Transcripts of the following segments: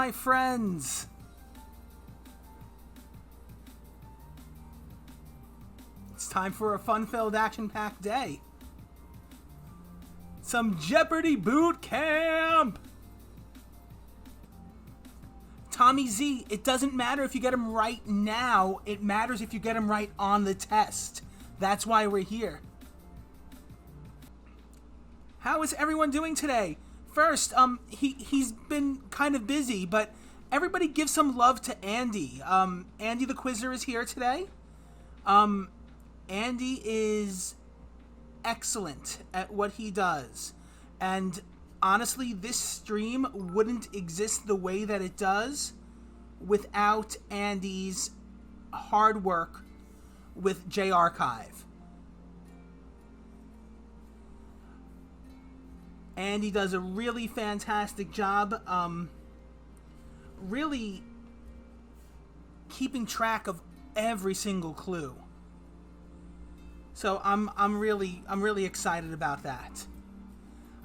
my friends. It's time for a fun-filled, action-packed day. Some Jeopardy Bootcamp! Tommy Z, it doesn't matter if you get them right now. It matters if you get them right on the test. That's why we're here. How is everyone doing today? First, he's been kind of busy, but everybody give some love to Andy. Andy the Quizzer is here today. Andy is excellent at what he does. And honestly, this stream wouldn't exist the way that it does without Andy's hard work with J-Archive. Andy does a really fantastic job, really keeping track of every single clue. So I'm really excited about that.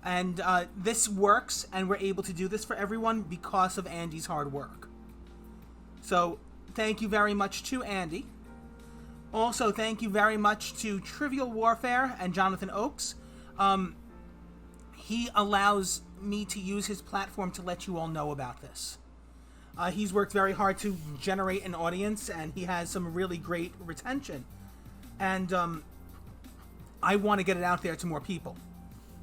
And this works, and we're able to do this for everyone because of Andy's hard work. So thank you very much to Andy. Also, thank you very much to Trivial Warfare and Jonathan Oakes. He allows me to use his platform to let you all know about this. He's worked very hard to generate an audience, and he has some really great retention. And I want to get it out there to more people.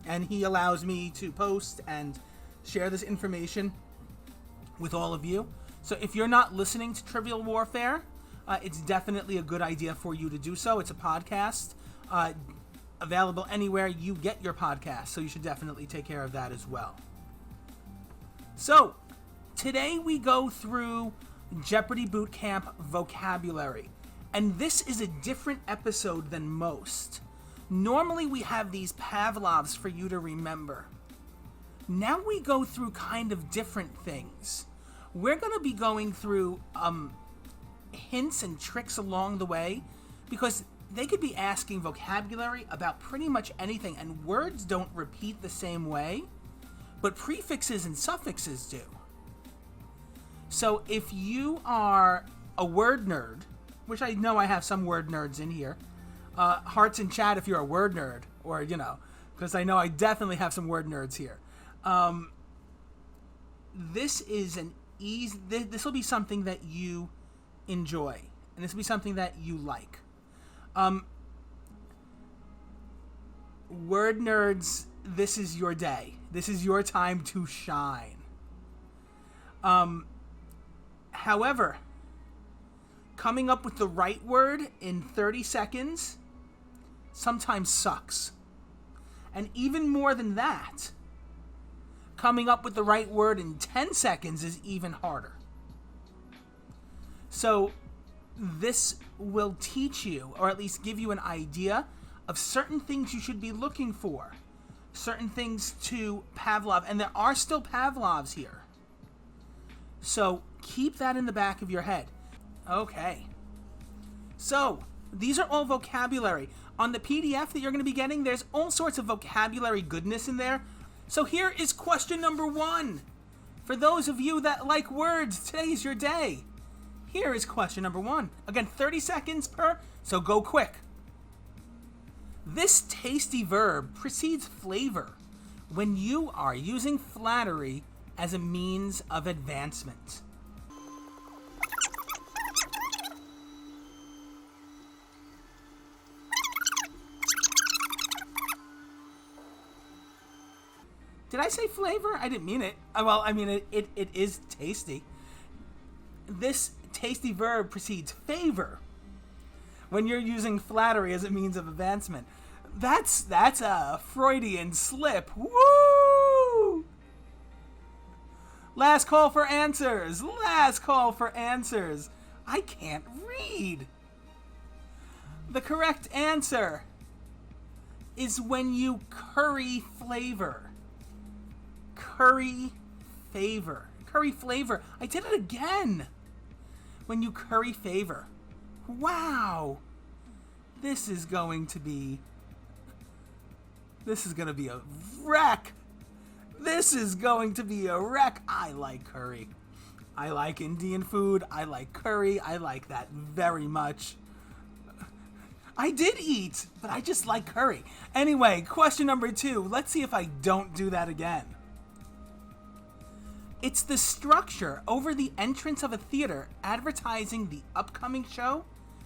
And he allows me to post and share this information with all of you. So if you're not listening to Trivial Warfare, it's definitely a good idea for you to do so. It's a podcast. Available anywhere you get your podcast, so you should definitely take care of that as well. So, today we go through Jeopardy Bootcamp vocabulary, and this is a different episode than most. Normally we have these Pavlovs for you to remember. Now we go through kind of different things. We're going to be going through hints and tricks along the way, because they could be asking vocabulary about pretty much anything, and words don't repeat the same way, but prefixes and suffixes do. So if you are a word nerd, which I know I have some word nerds in here, hearts in chat if you're a word nerd, or, because I know I definitely have some word nerds here. This is this will be something that you enjoy, and this will be something that you like. Word nerds, this is your day. This is your time to shine. However, coming up with the right word in 30 seconds sometimes sucks. And even more than that, coming up with the right word in 10 seconds is even harder. So this will teach you, or at least give you an idea of certain things you should be looking for. Certain things to Pavlov, and there are still Pavlovs here. So keep that in the back of your head. Okay. So, these are all vocabulary. On the PDF that you're going to be getting, there's all sorts of vocabulary goodness in there. So here is question number 1. For those of you that like words, today's your day. Here is question number 1. Again, 30 seconds per, so go quick. This tasty verb precedes flavor when you are using flattery as a means of advancement. Did I say flavor? I didn't mean it. Well, I mean, it is tasty. This tasty verb precedes favor when you're using flattery as a means of advancement. That's a Freudian slip. Woo! Last call for answers. Last call for answers. I can't read. The correct answer is when you curry flavor. Curry favor. Curry flavor. I did it again. When you curry favor. Wow. This is going to be a wreck. This is going to be a wreck. I like curry. I like Indian food. I like curry. I like that very much. I did eat, but I just like curry. Anyway, question number 2. Let's see if I don't do that again. It's the structure over the entrance of a theater advertising the upcoming show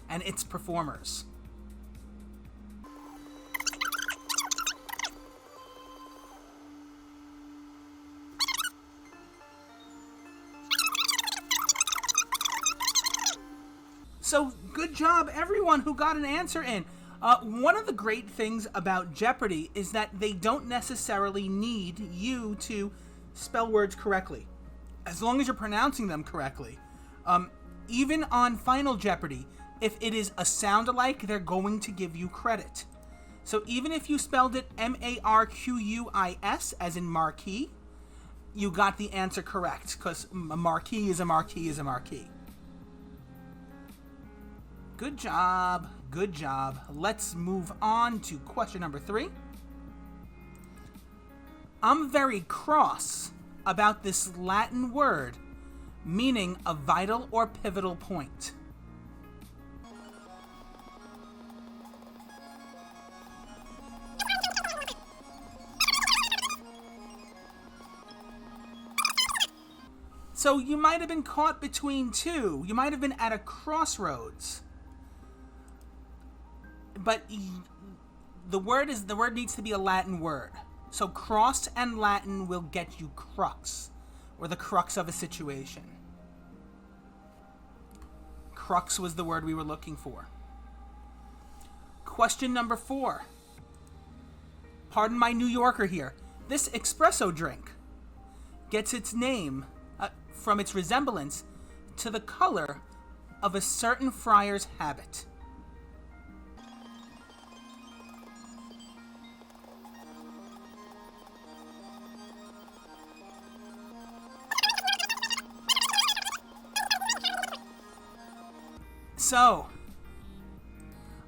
and its performers. So, good job, everyone who got an answer in. One of the great things about Jeopardy is that they don't necessarily need you to spell words correctly, as long as you're pronouncing them correctly. Even on Final Jeopardy, if it is a sound-alike, they're going to give you credit. So even if you spelled it Marquis, as in marquee, you got the answer correct, because a marquee is a marquee is a marquee. Good job, good job. Let's move on to question number 3. I'm very cross about this Latin word meaning a vital or pivotal point. So you might have been caught between two. You might have been at a crossroads. But the word needs to be a Latin word. So cross and Latin will get you crux, or the crux of a situation. Crux was the word we were looking for. Question number 4. Pardon my New Yorker here. This espresso drink gets its name from its resemblance to the color of a certain friar's habit. So,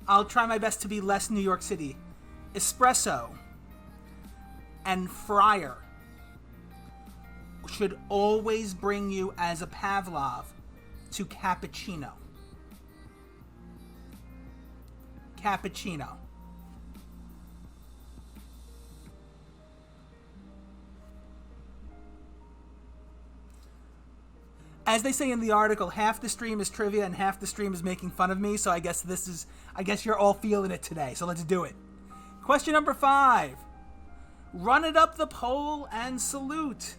I'll try my best to be less New York City. Espresso and friar should always bring you as a Pavlov to cappuccino. Cappuccino. As they say in the article, half the stream is trivia and half the stream is making fun of me, so I guess you're all feeling it today, so let's do it. Question number 5. Run it up the pole and salute.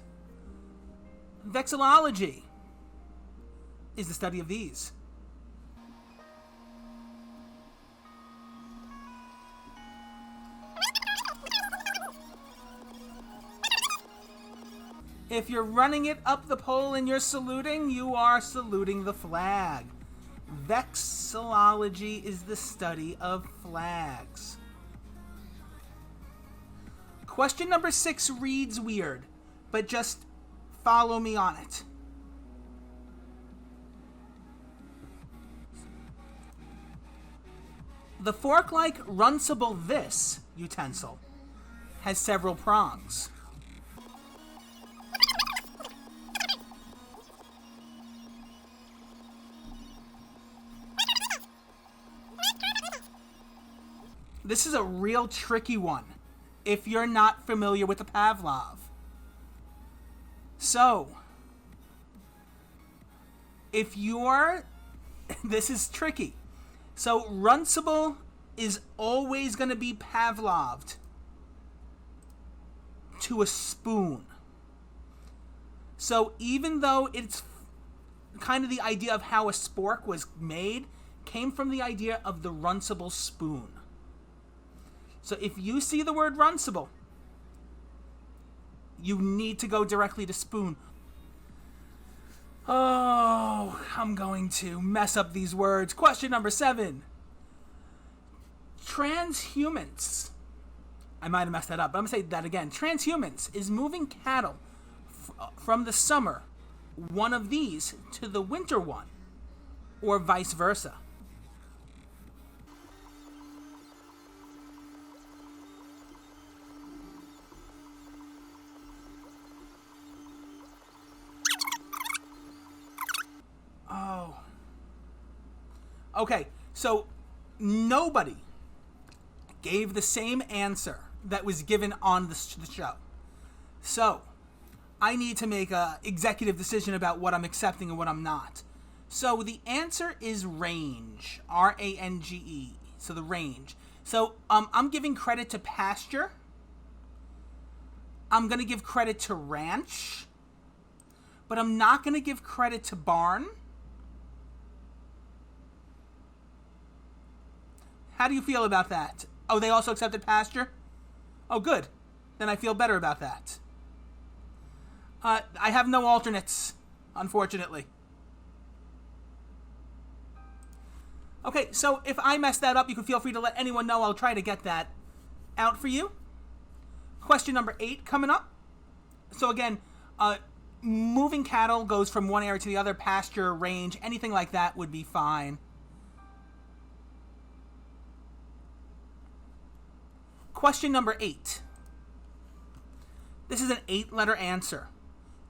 Vexillology is the study of these. If you're running it up the pole and you're saluting, you are saluting the flag. Vexillology is the study of flags. Question number 6 reads weird, but just follow me on it. The fork-like runcible this utensil has several prongs. This is a real tricky one if you're not familiar with the Pavlov. So, this is tricky. So, runcible is always going to be Pavloved to a spoon. So, even though it's kind of the idea of how a spork was made, came from the idea of the runcible spoon. So if you see the word runcible, you need to go directly to spoon. Oh, I'm going to mess up these words. Question number 7. Transhumance. I might have messed that up, but I'm going to say that again. Transhumance is moving cattle from the summer one of these to the winter one, or vice versa. Okay, so nobody gave the same answer that was given on the show. So I need to make a executive decision about what I'm accepting and what I'm not. So the answer is range, R-A-N-G-E. So the range. So I'm giving credit to pasture. I'm going to give credit to ranch. But I'm not going to give credit to barn. How do you feel about that? Oh, they also accepted pasture? Oh, good. Then I feel better about that. I have no alternates, unfortunately. Okay, so if I mess that up, you can feel free to let anyone know. I'll try to get that out for you. Question number 8 coming up. So again, moving cattle goes from one area to the other, pasture, range, anything like that would be fine. Question number 8. This is an 8-letter answer.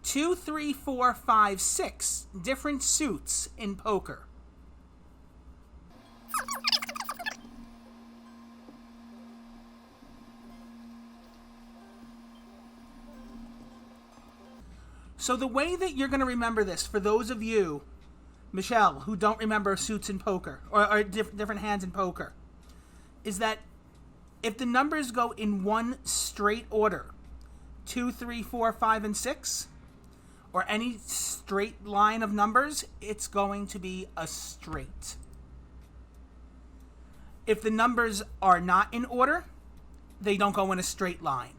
2, 3, 4, 5, 6 different suits in poker. So the way that you're going to remember this, for those of you, Michelle, who don't remember suits in poker, or different hands in poker, is that if the numbers go in one straight order, 2, 3, 4, 5, and 6, or any straight line of numbers, it's going to be a straight. If the numbers are not in order, they don't go in a straight line.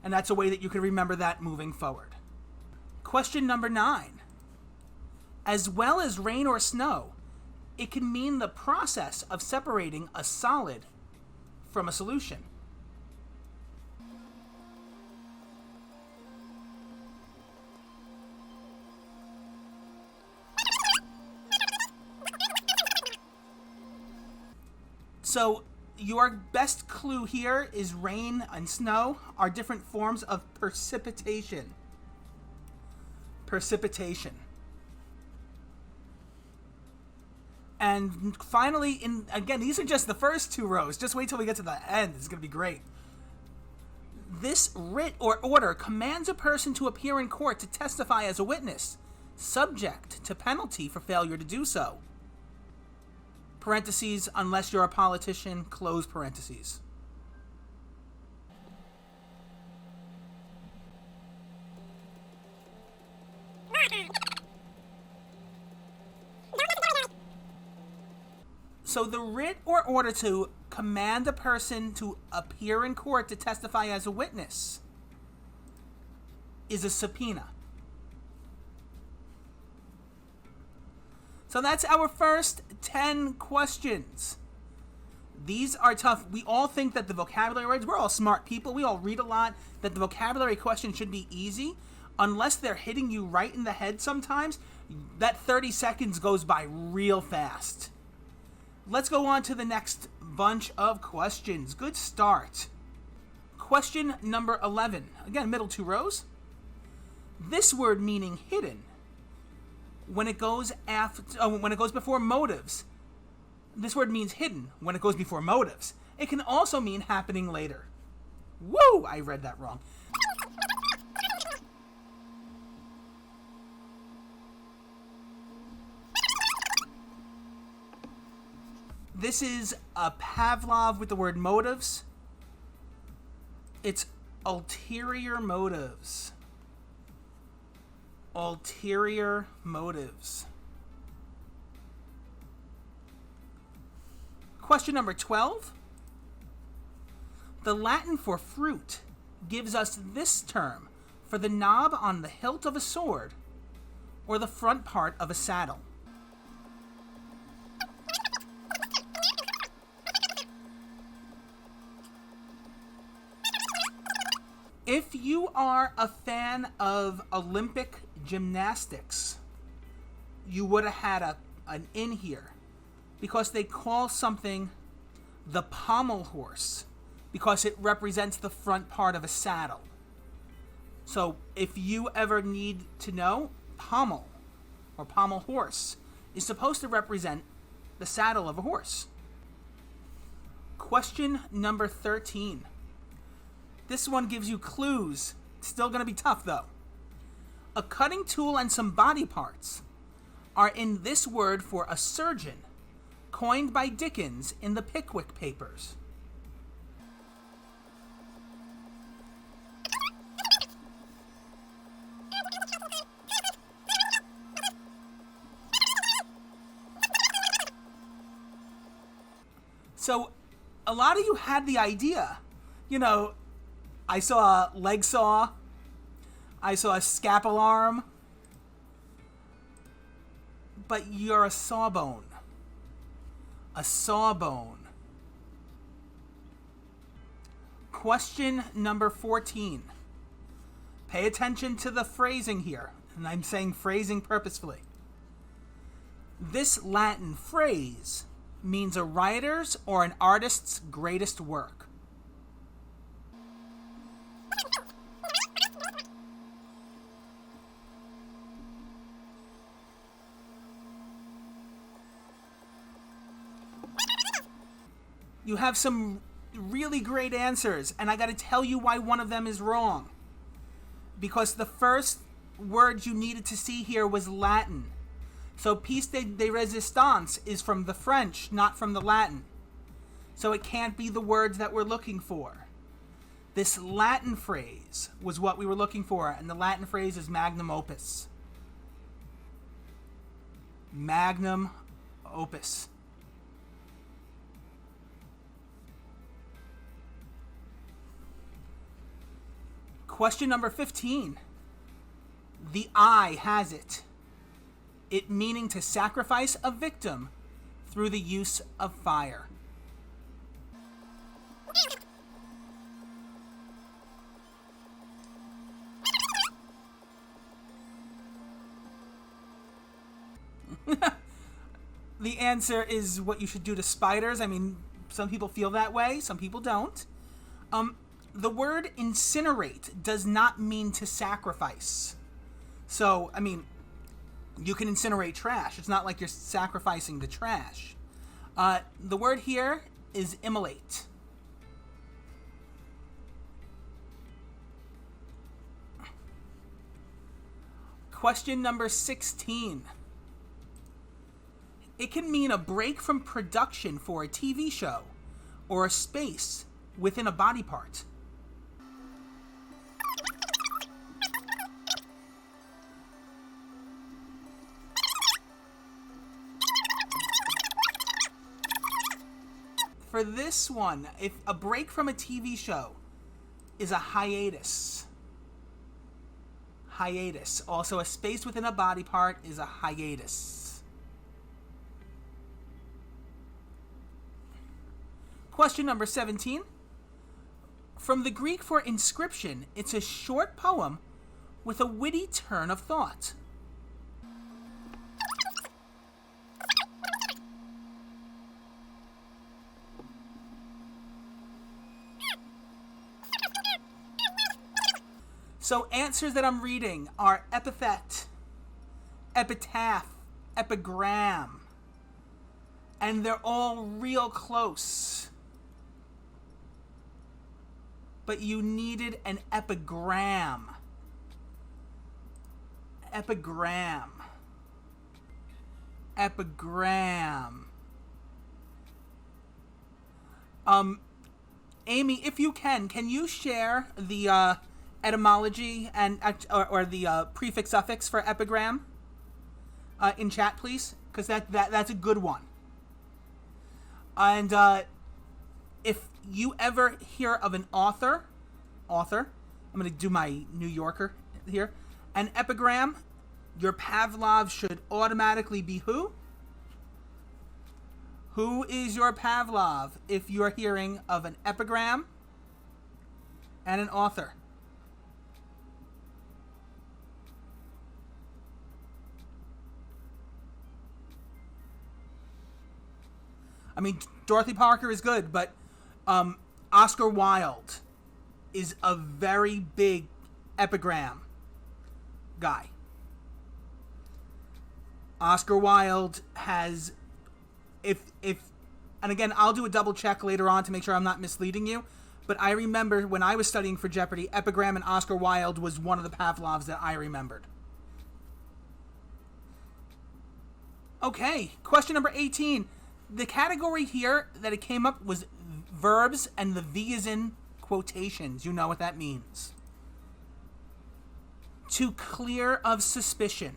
And that's a way that you can remember that moving forward. Question number 9. As well as rain or snow, it can mean the process of separating a solid from a solution. So your best clue here is rain and snow are different forms of precipitation. Precipitation. And finally, again, these are just the first 2 rows. Just wait till we get to the end. It's going to be great. This writ or order commands a person to appear in court to testify as a witness, subject to penalty for failure to do so. Parentheses, unless you're a politician, close parentheses. So the writ or order to command a person to appear in court to testify as a witness is a subpoena. So that's our first 10 questions. These are tough. We all think that the vocabulary words, we're all smart people. We all read a lot, that the vocabulary questions should be easy. Unless they're hitting you right in the head sometimes, that 30 seconds goes by real fast. Let's go on to the next bunch of questions. Good start. Question number 11. Again, middle 2 rows. This word meaning hidden, when it goes before motives. This word means hidden when it goes before motives. It can also mean happening later. Woo! I read that wrong. This is a Pavlov with the word motives. It's ulterior motives. Ulterior motives. Question number 12. The Latin for fruit gives us this term for the knob on the hilt of a sword or the front part of a saddle. If you are a fan of Olympic gymnastics, you would have had an in here, because they call something the pommel horse because it represents the front part of a saddle. So if you ever need to know, pommel or pommel horse is supposed to represent the saddle of a horse. Question number 13. This one gives you clues. It's still going to be tough, though. A cutting tool and some body parts are in this word for a surgeon, coined by Dickens in the Pickwick Papers. So, a lot of you had the idea. You know, I saw a leg saw. I saw a scalpel arm. But you're a sawbone. A sawbone. Question number 14. Pay attention to the phrasing here. And I'm saying phrasing purposefully. This Latin phrase means a writer's or an artist's greatest work. You have some really great answers, and I got to tell you why one of them is wrong. Because the first word you needed to see here was Latin. So pièce de résistance is from the French, not from the Latin. So it can't be the words that we're looking for. This Latin phrase was what we were looking for, and the Latin phrase is magnum opus. Magnum opus. Question number 15. The eye has it. It meaning to sacrifice a victim through the use of fire. The answer is what you should do to spiders. I mean, some people feel that way, some people don't. The word incinerate does not mean to sacrifice. So, I mean, you can incinerate trash. It's not like you're sacrificing the trash. The word here is immolate. Question number 16. It can mean a break from production for a TV show or a space within a body part. For this one, if a break from a TV show is a hiatus. Hiatus. Also, a space within a body part is a hiatus. Question number 17. From the Greek for inscription, it's a short poem with a witty turn of thought. So answers that I'm reading are epithet, epitaph, epigram, and they're all real close. But you needed an epigram. Epigram. Epigram. Amy, if you can you share the etymology and or the prefix suffix for epigram in chat, please? Because that's a good one. And if you ever hear of an author, I'm going to do my New Yorker here. An epigram, your Pavlov should automatically be who? Who is your Pavlov if you're hearing of an epigram and an author? I mean, Dorothy Parker is good, but Oscar Wilde is a very big epigram guy. Oscar Wilde has and again, I'll do a double check later on to make sure I'm not misleading you, but I remember when I was studying for Jeopardy, epigram and Oscar Wilde was one of the Pavlovs that I remembered. Okay, question number 18. The category here that it came up was verbs, and the V is in quotations. You know what that means. To clear of suspicion.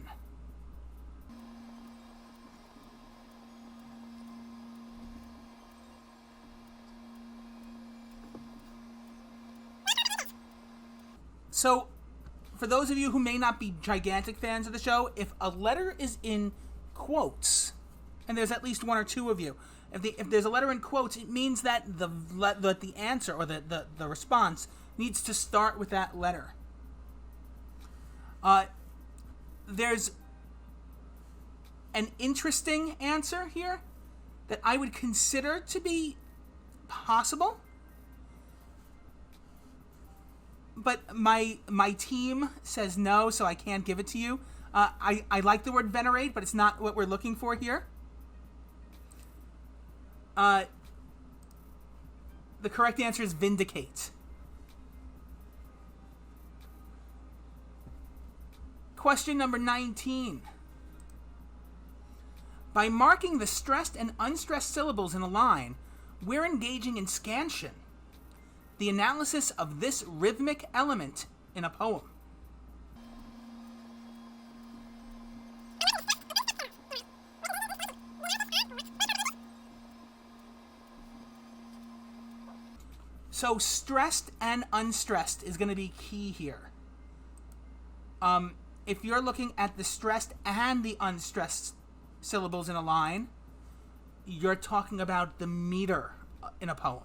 So, for those of you who may not be gigantic fans of the show, if a letter is in quotes, and there's at least one or two of you, if there's a letter in quotes, it means that the answer or the response needs to start with that letter. There's an interesting answer here that I would consider to be possible. But my team says no, so I can't give it to you. I like the word venerate, but it's not what we're looking for here. The correct answer is vindicate. Question number 19. By marking the stressed and unstressed syllables in a line, we're engaging in scansion, the analysis of this rhythmic element in a poem. So stressed and unstressed is going to be key here. If you're looking at the stressed and the unstressed syllables in a line, you're talking about the meter in a poem.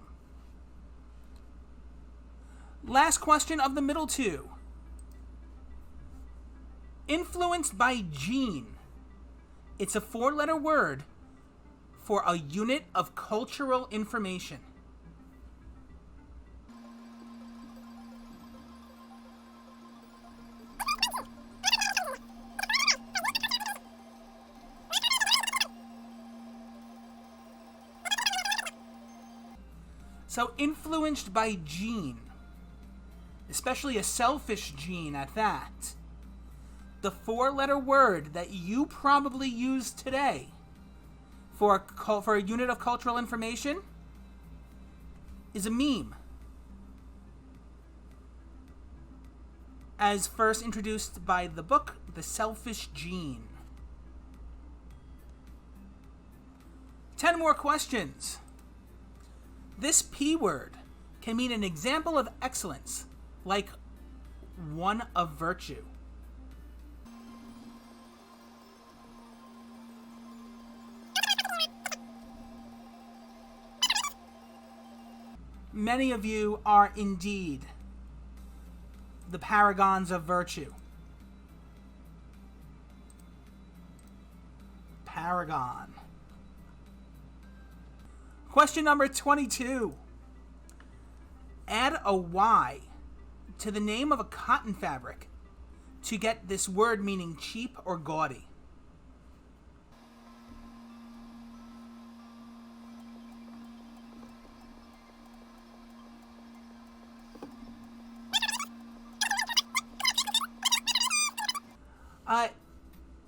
Last question of the middle two. Influenced by gene. It's a 4-letter word for a unit of cultural information. So influenced by gene, especially a selfish gene at that. The 4-letter word that you probably use today for a unit of cultural information is a meme. As first introduced by the book, The Selfish Gene. 10 more questions. This P word can mean an example of excellence, like one of virtue. Many of you are indeed the paragons of virtue. Paragon. Question number 22. Add a Y to the name of a cotton fabric to get this word meaning cheap or gaudy.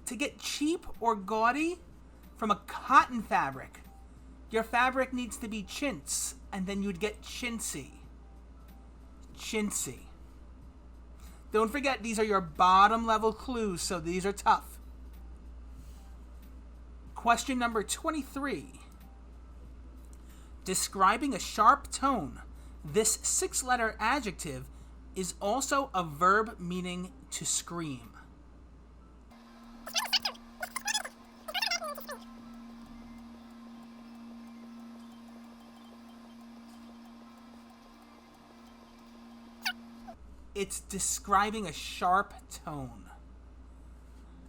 To get cheap or gaudy from a cotton fabric, your fabric needs to be chintz, and then you'd get chintzy. Chintzy. Don't forget, these are your bottom level clues, so these are tough. Question number 23. Describing a sharp tone, this 6-letter adjective is also a verb meaning to scream. It's describing a sharp tone.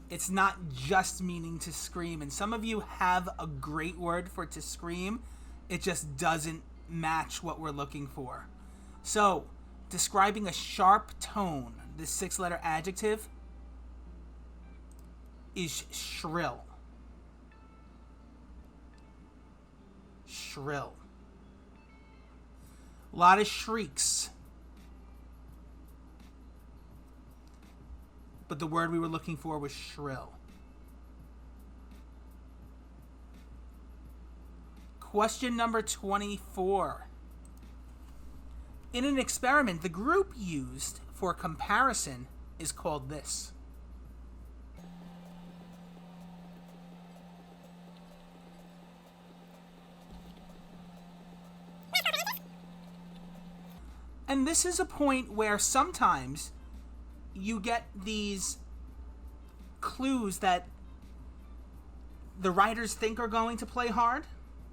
It's not just meaning to scream. And some of you have a great word for to scream. It just doesn't match what we're looking for. So, describing a sharp tone, this 6-letter adjective, is shrill. shrill. A lot of shrieks. But the word we were looking for was shrill. Question number 24. In an experiment, the group used for comparison is called this. And this is a point where sometimes you get these clues that the writers think are going to play hard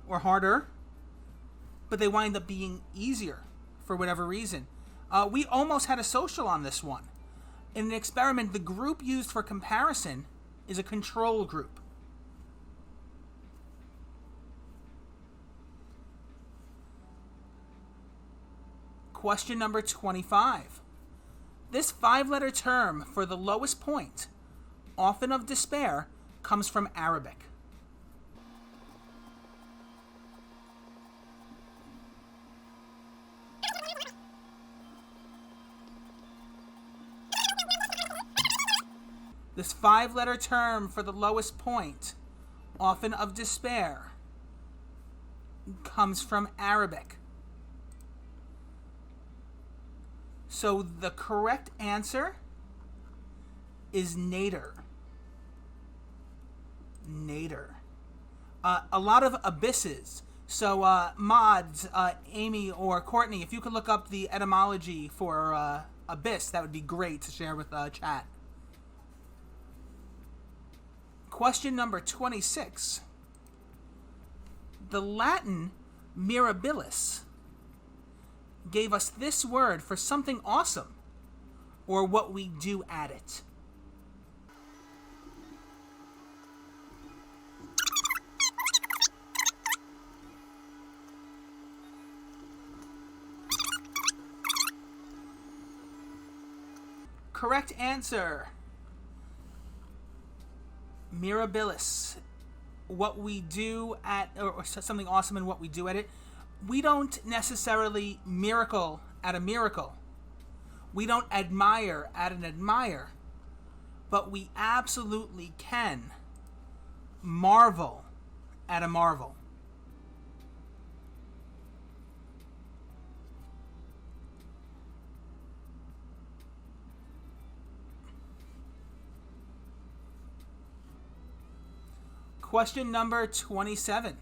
or harder, but they wind up being easier for whatever reason. We almost had a social on this one. In an experiment, the group used for comparison is a control group. Question number 25. This 5-letter term for the lowest point, often of despair, comes from Arabic. This 5-letter term for the lowest point, often of despair, comes from Arabic. So the correct answer is nadir. Nadir. A lot of abysses. So mods, Amy or Courtney, if you could look up the etymology for abyss, that would be great to share with chat. Question number 26. The Latin mirabilis gave us this word for something awesome, or what we do at it. Correct answer. Mirabilis. What we do at, or something awesome and what we do at it. We don't necessarily miracle at a miracle. We don't admire at an admire. But we absolutely can marvel at a marvel. Question number 27.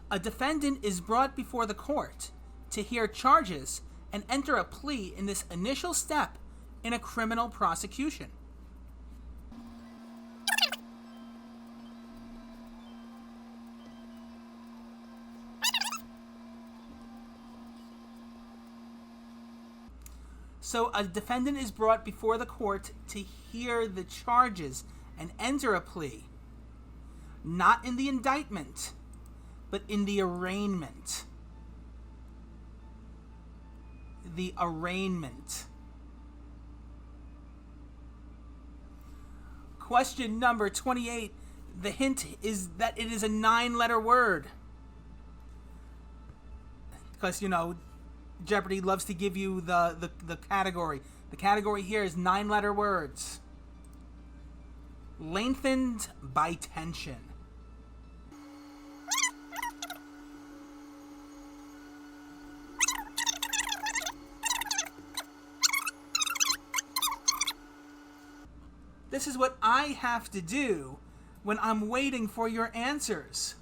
A defendant is brought before the court to hear charges and enter a plea in this initial step in a criminal prosecution. So a defendant is brought before the court to hear the charges and enter a plea, not in the indictment, but in the arraignment. The arraignment. Question number 28. The hint is that it is a 9-letter word. Because, you know, Jeopardy loves to give you the category. The category here is 9-letter words. Lengthened by tension. This is what I have to do when I'm waiting for your answers.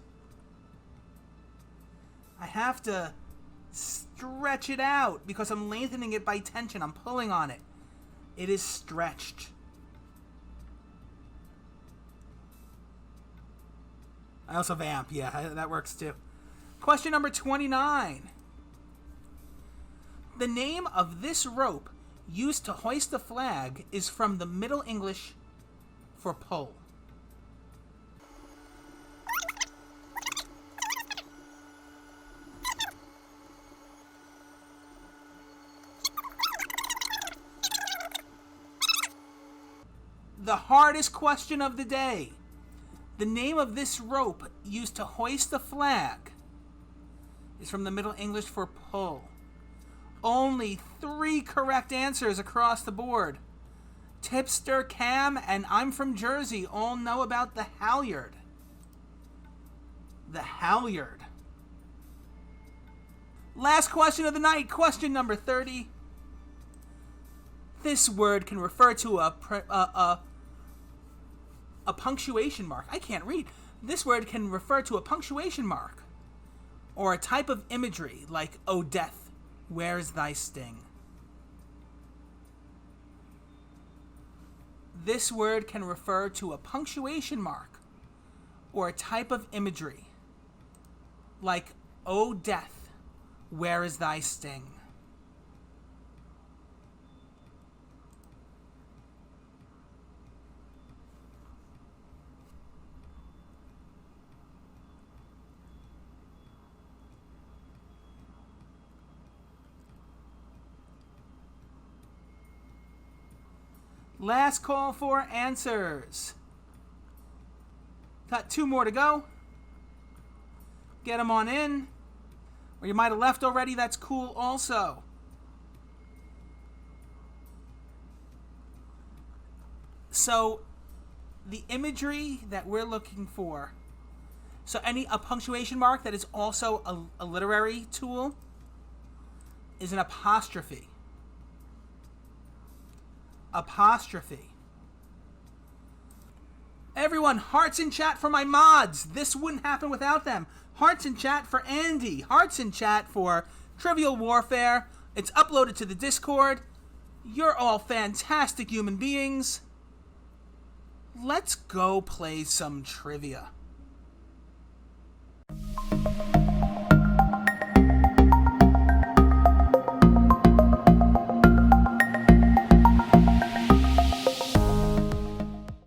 I have to stretch it out because I'm lengthening it by tension. I'm pulling on it. It is stretched. I also vamp. Yeah, that works too. Question number 29. The name of this rope used to hoist the flag is from the Middle English for pole. The hardest question of the day. The name of this rope used to hoist the flag is from the Middle English for pull. Only 3 correct answers across the board. Tipster, Cam, and I'm from Jersey all know about the halyard. The halyard. Last question of the night, question number 30. This word can refer to a punctuation mark. I can't read. This word can refer to a punctuation mark or a type of imagery like, "O death, where's thy sting?" This word can refer to a punctuation mark or a type of imagery like, "O death, where is thy sting?" Last call for answers. Got 2 more to go. Get them on in. Or you might have left already. That's cool also. So, the imagery that we're looking for. So, a punctuation mark that is also a literary tool is an apostrophe. Apostrophe. Everyone, hearts in chat for my mods. This wouldn't happen without them. Hearts in chat for Andy. Hearts in chat for Trivial Warfare. It's uploaded to the Discord. You're all fantastic human beings. Let's go play some trivia.